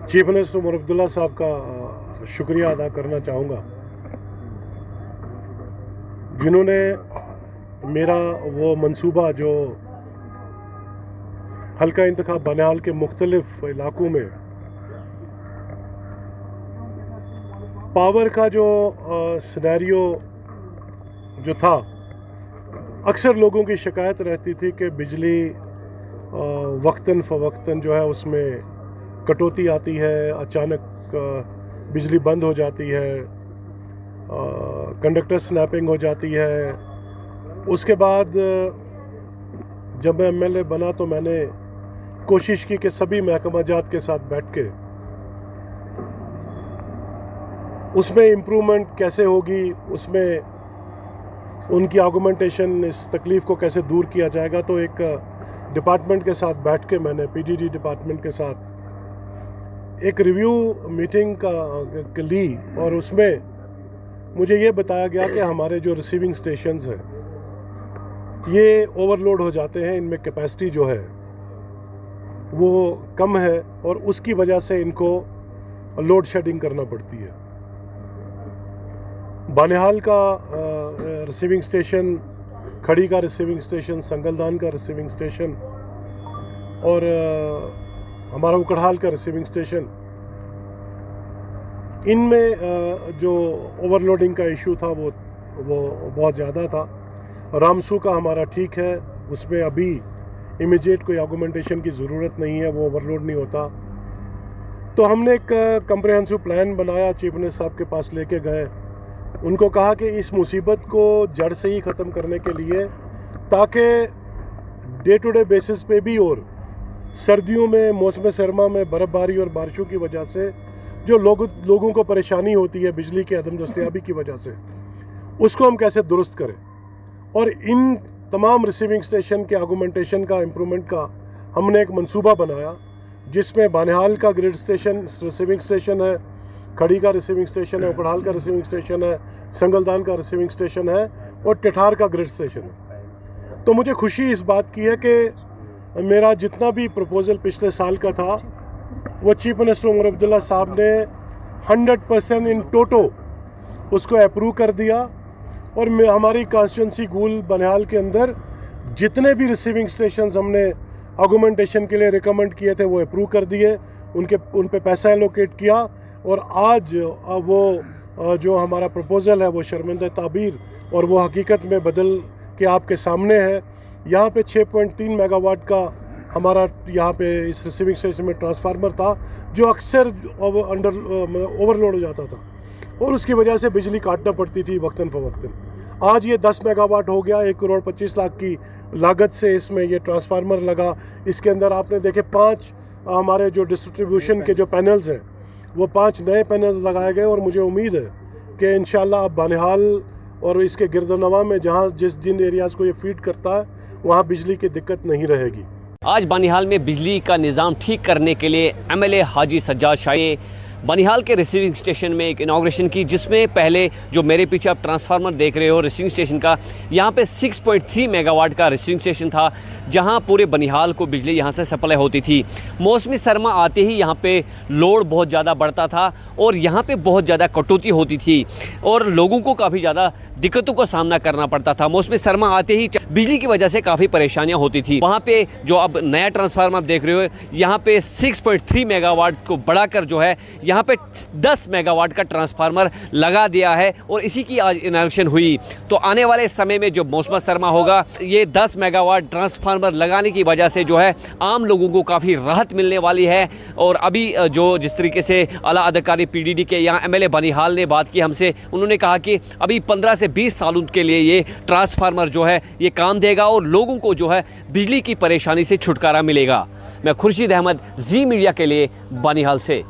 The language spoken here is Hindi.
चीफ मिनिस्टर उमर अब्दुल्ला साहब का शुक्रिया अदा करना चाहूँगा, जिन्होंने मेरा वो मंसूबा जो हल्का इंतखाब बनिहाल के मुख्तलिफ इलाकों में पावर का जो सिनेरियो जो था, अक्सर लोगों की शिकायत रहती थी कि बिजली वक्तन फ़वक्तन जो है उसमें कटौती आती है, अचानक बिजली बंद हो जाती है, कंडक्टर स्नैपिंग हो जाती है। उसके बाद जब मैं एमएलए बना तो मैंने कोशिश की कि सभी महकमा जात के साथ बैठ के उसमें इम्प्रूवमेंट कैसे होगी, उसमें उनकी आर्गुमेंटेशन, इस तकलीफ़ को कैसे दूर किया जाएगा। तो एक डिपार्टमेंट के साथ बैठ के मैंने पीडीडी डिपार्टमेंट के साथ एक रिव्यू मीटिंग का ली और उसमें मुझे ये बताया गया कि हमारे जो रिसीविंग स्टेशंस हैं ये ओवरलोड हो जाते हैं, इनमें कैपेसिटी जो है वो कम है और उसकी वजह से इनको लोड शेडिंग करना पड़ती है। बानिहाल का रिसीविंग स्टेशन, खड़ी का रिसीविंग स्टेशन, संगलदान का रिसीविंग स्टेशन और हमारा उकड़हाल का रिसीविंग स्टेशन, इनमें जो ओवरलोडिंग का इशू था वो बहुत ज़्यादा था। रामसू का हमारा ठीक है, उसमें अभी इमीडिएट कोई आर्गुमेंटेशन की ज़रूरत नहीं है, वो ओवरलोड नहीं होता। तो हमने एक कम्प्रिहेंसिव प्लान बनाया, चीफ मिनिस्टर साहब के पास लेके गए, उनको कहा कि इस मुसीबत को जड़ से ही ख़त्म करने के लिए, ताकि डे टू डे बेसिस पे भी और सर्दियों में, मौसम सरमा में बर्फ़बारी और बारिशों की वजह से जो लोगों को परेशानी होती है बिजली के अदम दस्तयाबी की वजह से, उसको हम कैसे दुरुस्त करें। और इन तमाम रिसीविंग स्टेशन के आर्गुमेंटेशन का, इम्प्रूवमेंट का हमने एक मंसूबा बनाया, जिसमें बानिहाल का ग्रिड स्टेशन रिसीविंग स्टेशन है, खड़ी का रिसीविंग स्टेशन है, उकड़हाल का रिसीविंग स्टेशन है, संगलदान का रिसीविंग स्टेशन है और टिठार का ग्रिड स्टेशन है। तो मुझे खुशी इस बात की है कि मेरा जितना भी प्रपोज़ल पिछले साल का था वो चीफ मिनिस्टर उमर अब्दुल्ला साहब ने 100% इन टोटो उसको अप्रूव कर दिया और हमारी कॉन्स्टिट्यूंसी गूल बनिहाल के अंदर जितने भी रिसीविंग स्टेशंस हमने आर्गुमेंटेशन के लिए रिकमेंड किए थे वो अप्रूव कर दिए, उन पे पैसा एलोकेट किया और आज वो जो हमारा प्रपोज़ल है वो शर्मिंदा ताबीर और वो हकीकत में बदल के आपके सामने है। यहाँ पे 6.3 मेगावाट का हमारा यहाँ पे इस रिसीविंग स्टेशन में ट्रांसफार्मर था, जो अक्सर ओवरलोड हो जाता था और उसकी वजह से बिजली काटना पड़ती थी वक्तन फ़वक्तन। आज ये 10 मेगावाट हो गया, 1,25,00,000 की लागत से इसमें ये ट्रांसफार्मर लगा। इसके अंदर आपने देखे 5 हमारे जो डिस्ट्रीब्यूशन के जो पैनल्स हैं वो 5 नए पैनल्स लगाए गए और मुझे उम्मीद है कि इंशाल्लाह अब बानिहाल और इसके गिरदोनवा में जहाँ जिन एरियाज़ को ये फीड करता है वहाँ बिजली की दिक्कत नहीं रहेगी। आज बानिहाल में बिजली का निज़ाम ठीक करने के लिए एमएलए हाजी सज्जाद शाही बानिहाल के रिसीविंग स्टेशन में एक इनाग्रेशन की, जिसमें पहले जो मेरे पीछे आप ट्रांसफार्मर देख रहे हो रिसीविंग स्टेशन का, यहाँ पे 6.3 मेगावाट का रिसीविंग स्टेशन था, जहाँ पूरे बानिहाल को बिजली यहाँ से सप्लाई होती थी। मौसमी सरमा आते ही यहाँ पे लोड बहुत ज़्यादा बढ़ता था और यहाँ पे बहुत ज़्यादा कटौती होती थी और लोगों को काफ़ी ज़्यादा दिक्कतों का सामना करना पड़ता था। मौसमी सरमा आते ही बिजली की वजह से काफ़ी परेशानियाँ होती थी। वहाँ पर जो अब नया ट्रांसफार्मर आप देख रहे हो, यहाँ पर 6.3 मेगावाट को बढ़ाकर जो है यहाँ पे 10 मेगावाट का ट्रांसफार्मर लगा दिया है और इसी की आज इनॉग्रेशन हुई। तो आने वाले समय में जो मौसम सरमा होगा, ये 10 मेगावाट ट्रांसफार्मर लगाने की वजह से जो है आम लोगों को काफ़ी राहत मिलने वाली है। और अभी जो जिस तरीके से आला अधिकारी पीडीडी के यहाँ एमएलए बानिहाल ने बात की हमसे, उन्होंने कहा कि अभी 15 से 20 सालों के लिए ये ट्रांसफार्मर जो है ये काम देगा और लोगों को जो है बिजली की परेशानी से छुटकारा मिलेगा। मैं खुर्शीद अहमद, जी मीडिया के लिए बानिहाल से।